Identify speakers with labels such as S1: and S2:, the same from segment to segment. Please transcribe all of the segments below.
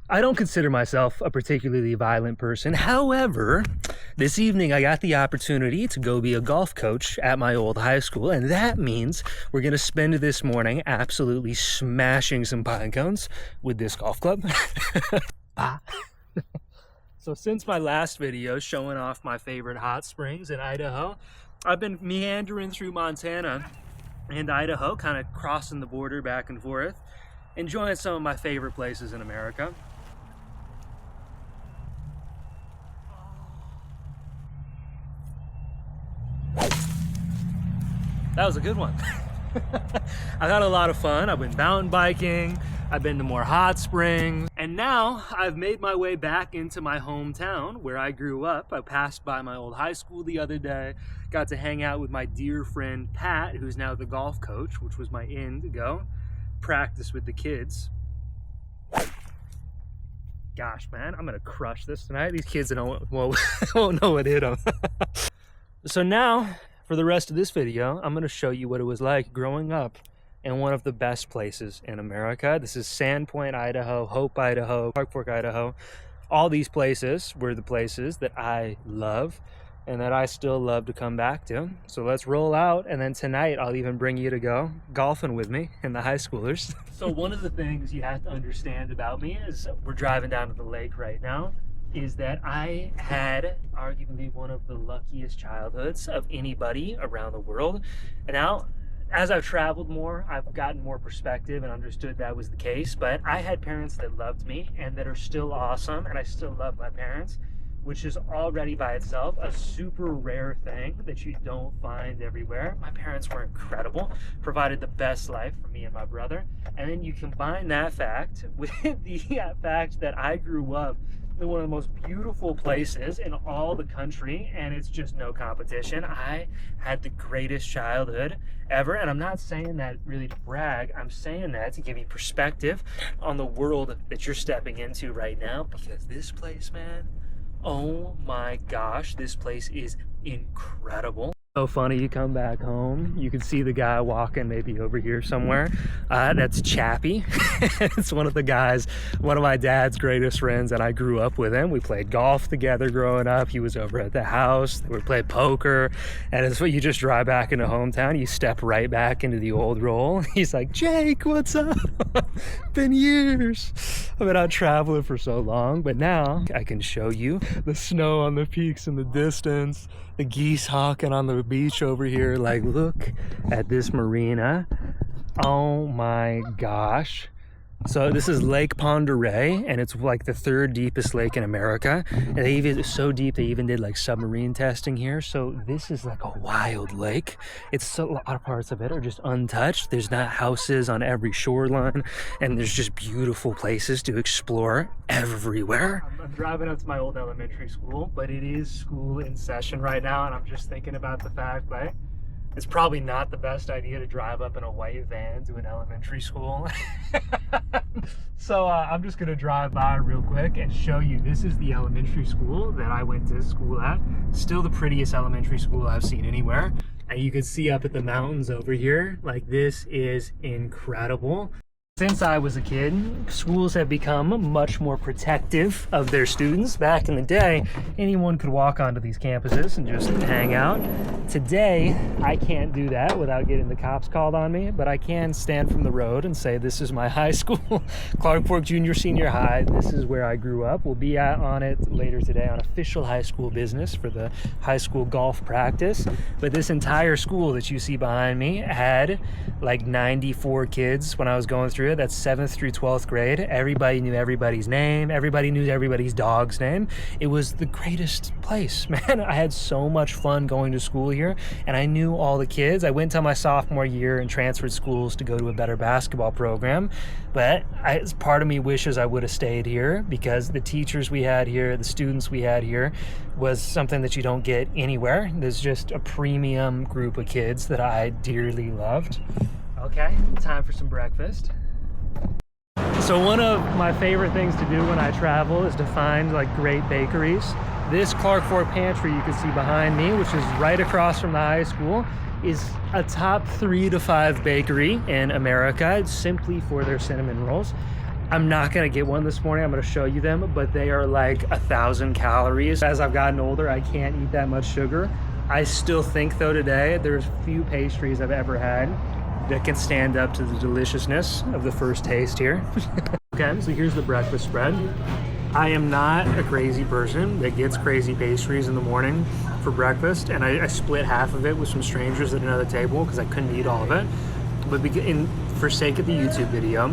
S1: I don't consider myself a particularly violent person. However, this evening I got the opportunity to go be a golf coach at my old high school, and that means we're gonna spend this morning absolutely smashing some pine cones with this golf club. So since my last video showing off my favorite hot springs in Idaho, I've been meandering through Montana and Idaho, kind of crossing the border back and forth, enjoying some of my favorite places in America. That was a good one. I've had a lot of fun. I've been mountain biking, I've been to more hot springs, and now I've made my way back into my hometown where I grew up. I passed by my old high school the other day, got to hang out with my dear friend Pat, who's now the golf coach, which was my in to go practice with the kids. Gosh, man, I'm gonna crush this tonight. These kids won't know what hit them. So now, for the rest of this video, I'm gonna show you what it was like growing up in one of the best places in America. This is Sandpoint, Idaho, Hope, Idaho, Clark Fork, Idaho. All these places were the places that I love and that I still love to come back to. So let's roll out, and then tonight I'll even bring you to go golfing with me and the high schoolers. So one of the things you have to understand about me is we're driving down to the lake right now, is that I had arguably one of the luckiest childhoods of anybody around the world. And now, as I've traveled more, I've gotten more perspective and understood that was the case. But I had parents that loved me and that are still awesome, and I still love my parents, which is already by itself a super rare thing that you don't find everywhere. My parents were incredible, provided the best life for me and my brother. And then you combine that fact with the fact that I grew up in one of the most beautiful places in all the country, and it's just no competition. I had the greatest childhood ever, and I'm not saying that really to brag. I'm saying that to give you perspective on the world that you're stepping into right now, because this place, man, oh my gosh, this place is incredible. So funny, you come back home, you can see the guy walking maybe over here somewhere. That's Chappie. It's one of the guys, one of my dad's greatest friends, and I grew up with him. We played golf together growing up. He was over at the house. We played poker, and it's what you just drive back into hometown. You step right back into the old role. He's like, Jake, what's up? Been years. I've been out traveling for so long, but now I can show you the snow on the peaks in the distance, the geese hawking on the beach over here. Like, look at this marina. Oh my gosh. So this is Lake Oreille, and it's like the third deepest lake in America. And it's so deep they even did like submarine testing here. So this is like a wild lake. It's a lot of parts of it are just untouched. There's not houses on every shoreline, and there's just beautiful places to explore everywhere. I'm driving up to my old elementary school, but it is school in session right now, and I'm just thinking about the fact that it's probably not the best idea to drive up in a white van to an elementary school. So I'm just gonna drive by real quick and show you. This is the elementary school that I went to school at. Still the prettiest elementary school I've seen anywhere. And you can see up at the mountains over here, like, this is incredible. Since I was a kid, schools have become much more protective of their students. Back in the day, anyone could walk onto these campuses and just hang out. Today, I can't do that without getting the cops called on me, but I can stand from the road and say, this is my high school, Clark Fork Junior Senior High. This is where I grew up. We'll be on it later today on official high school business for the high school golf practice. But this entire school that you see behind me had like 94 kids when I was going through. That's 7th through 12th grade. Everybody knew everybody's name. Everybody knew everybody's dog's name. It was the greatest place, man. I had so much fun going to school here, and I knew all the kids. I went to my sophomore year and transferred schools to go to a better basketball program, but part of me wishes I would have stayed here, because the teachers we had here, the students we had here, was something that you don't get anywhere. There's just a premium group of kids that I dearly loved. Okay, time for some breakfast. So one of my favorite things to do when I travel is to find like great bakeries. This Clark Fork Pantry you can see behind me, which is right across from the high school, is a top 3 to 5 bakery in America simply for their cinnamon rolls. I'm not gonna get one this morning. I'm gonna show you them, but they are like 1,000 calories. As I've gotten older, I can't eat that much sugar. I still think though today, there's few pastries I've ever had that can stand up to the deliciousness of the first taste here. Okay, so here's the breakfast spread. I am not a crazy person that gets crazy pastries in the morning for breakfast, and I split half of it with some strangers at another table because I couldn't eat all of it. But for sake of the YouTube video,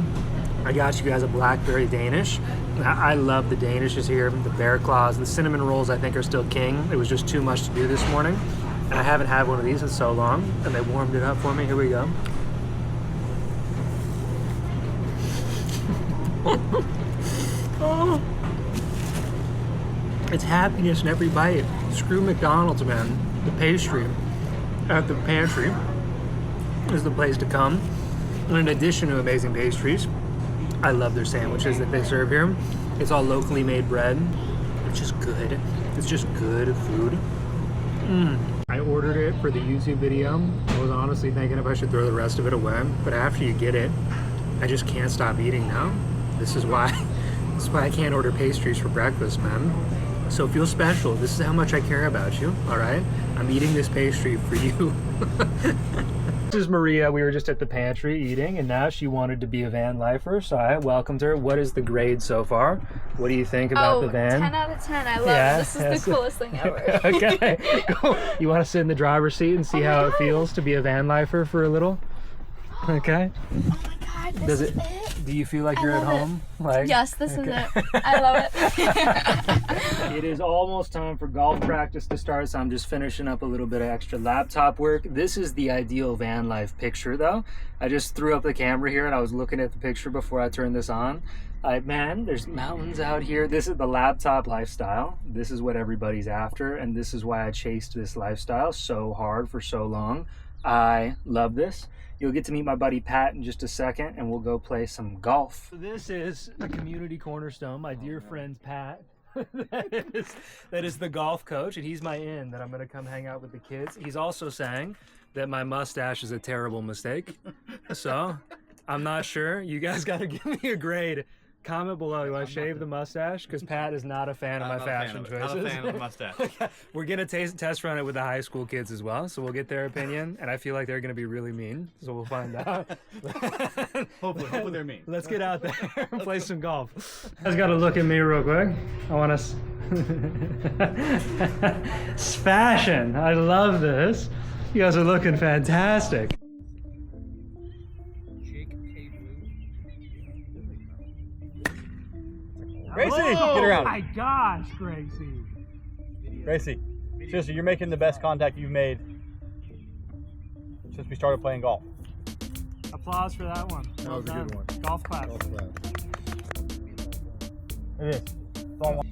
S1: I got you guys a blackberry Danish. I love the Danishes here, the bear claws, the cinnamon rolls I think are still king. It was just too much to do this morning, and I haven't had one of these in so long, and they warmed it up for me. Here we go. Oh. It's happiness in every bite. Screw McDonald's, man. The pastry at the Pantry is the place to come. And in addition to amazing pastries, I love their sandwiches that they serve here. It's all locally made bread. It's just good. It's just good food. I ordered it for the YouTube video. I was honestly thinking if I should throw the rest of it away, but after you get it, I just can't stop eating now. This is why I can't order pastries for breakfast, man. So feel special. This is how much I care about you, all right? I'm eating this pastry for you. This is Maria. We were just at the pantry eating, and now she wanted to be a van lifer, so I welcomed her. What is the grade so far? What do you think about the van?
S2: 10 out of 10. I love it. This is the coolest thing ever.
S1: Okay, cool. You want to sit in the driver's seat and see how it feels to be a van lifer for a little? Okay.
S2: Oh my God, this is it.
S1: Do you feel like you're at home? Like,
S2: yes, this is it. I love it.
S1: It is almost time for golf practice to start, so I'm just finishing up a little bit of extra laptop work. This is the ideal van life picture, though. I just threw up the camera here, and I was looking at the picture before I turned this on. Man, there's mountains out here. This is the laptop lifestyle. This is what everybody's after, and this is why I chased this lifestyle so hard for so long. I love this. You'll get to meet my buddy Pat in just a second, and we'll go play some golf. This is a community cornerstone, my dear friend Pat. that is the golf coach, and he's my in that I'm going to come hang out with the kids. He's also saying that my mustache is a terrible mistake. So I'm not sure. You guys got to give me a grade. Comment below. You want to shave the mustache? Because Pat is not a fan of my fashion choices.
S3: Not a fan of the mustache.
S1: We're going to test run it with the high school kids as well, so we'll get their opinion, and I feel like they're going to be really mean, so we'll find out.
S3: Hopefully they're mean.
S1: Let's get out there and play some golf. You guys got to look at me real quick. I want to... It's fashion. I love this. You guys are looking fantastic.
S3: Gracie, get around.
S1: Oh my gosh, Gracie.
S3: Gracie, seriously, you're making the best contact you've made since we started playing golf.
S1: Applause for that one. Well
S4: That was a
S1: done.
S4: good one.
S1: Golf clap.
S3: It is. It's all one.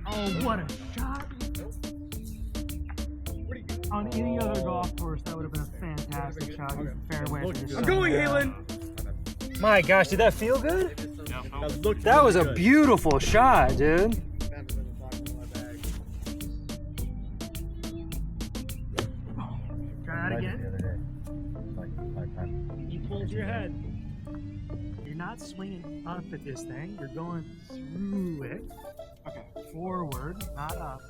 S1: Oh, what a shot. On any other golf course, that would have been a fantastic shot. Fairway.
S3: I'm going, Halen.
S1: My gosh, did that feel good?
S3: That
S1: That was a beautiful shot, dude. Try that again. You pulled your head. You're not swinging up at this thing. You're going through it. Okay. Forward, not up.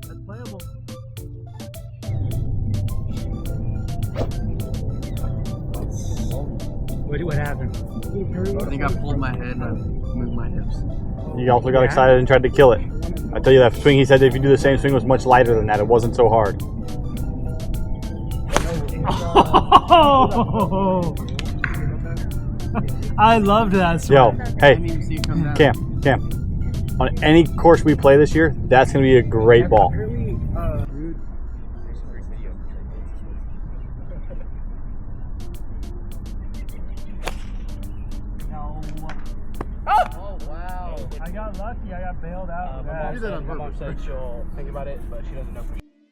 S1: That's playable. What happened?
S4: I think I pulled my head and I moved my hips.
S3: You also got excited and tried to kill it. I tell you that swing, he said if you do the same swing, it was much lighter than that. It wasn't so hard.
S1: Oh! I loved that swing.
S3: Yo, hey, Cam. On any course we play this year, that's going to be a great ball.
S4: Oh, wow.
S1: I got lucky. I got bailed out.
S3: She did on purpose. Said she'll think about it, but she doesn't know.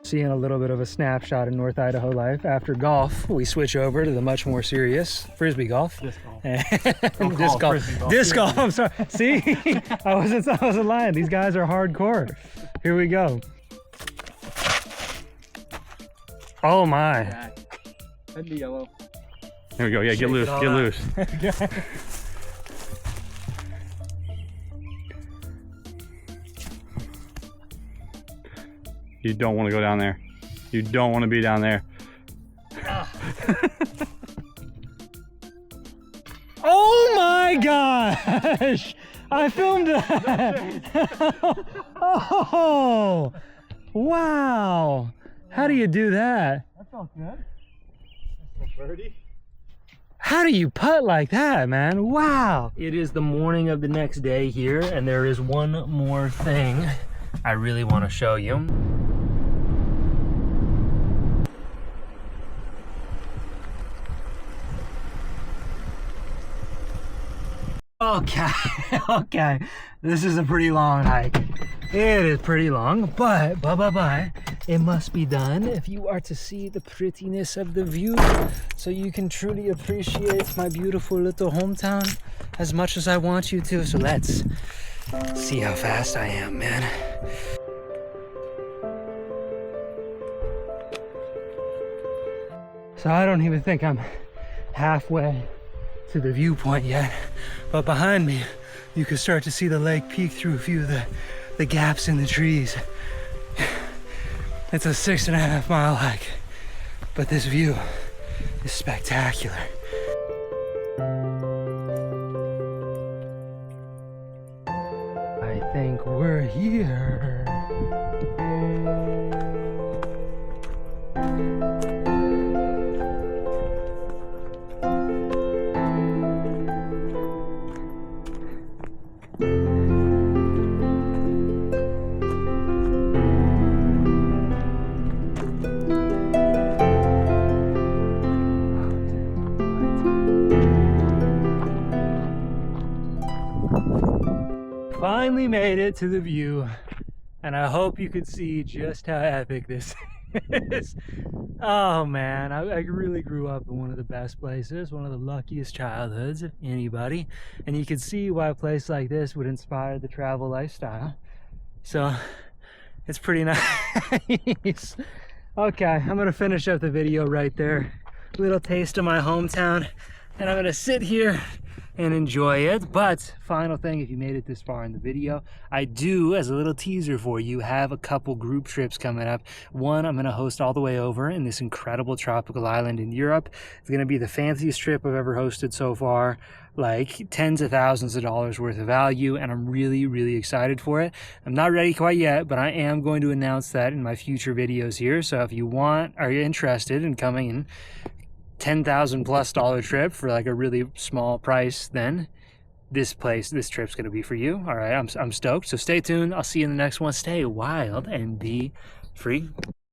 S1: Seeing a little bit of a snapshot of North Idaho life. After golf, we switch over to the much more serious frisbee golf. Disc golf. Disc golf. I'm sorry. See, I wasn't lying. These guys are hardcore. Here we go. Oh my.
S4: Jack. That'd be yellow.
S3: There we go. Yeah,
S1: Shake
S3: get loose.
S1: it all
S3: Get
S1: out.
S3: loose. You don't want to go down there. You don't want to be down there.
S1: Oh my gosh! I filmed that. Oh, wow! How do you do that?
S3: That felt good. That's a birdie.
S1: How do you putt like that, man? Wow! It is the morning of the next day here, and there is one more thing I really want to show you. Okay, okay. This is a pretty long hike. It is pretty long, but it must be done if you are to see the prettiness of the view, so you can truly appreciate my beautiful little hometown as much as I want you to. So let's see how fast I am, man. So I don't even think I'm halfway to the viewpoint yet, but behind me you can start to see the lake peek through a few of the gaps in the trees. It's a 6.5 mile hike, but this view is spectacular. I think we're here. Finally made it to the view, and I hope you could see just how epic this is. Oh man, I really grew up in one of the best places, one of the luckiest childhoods of anybody, and you can see why a place like this would inspire the travel lifestyle. So it's pretty nice. Okay, I'm gonna finish up the video right there. Little taste of my hometown, and I'm gonna sit here and enjoy it. But final thing, if you made it this far in the video, I do, as a little teaser for you, have a couple group trips coming up. One I'm going to host all the way over in this incredible tropical island in Europe. It's going to be the fanciest trip I've ever hosted so far, like tens of thousands of dollars worth of value, and I'm really excited for it. I'm not ready quite yet, but I am going to announce that in my future videos here. So if you are interested in coming in $10,000+ trip for like a really small price, then this trip's gonna be for you. All right, I'm stoked. So stay tuned. I'll see you in the next one. Stay wild and be free.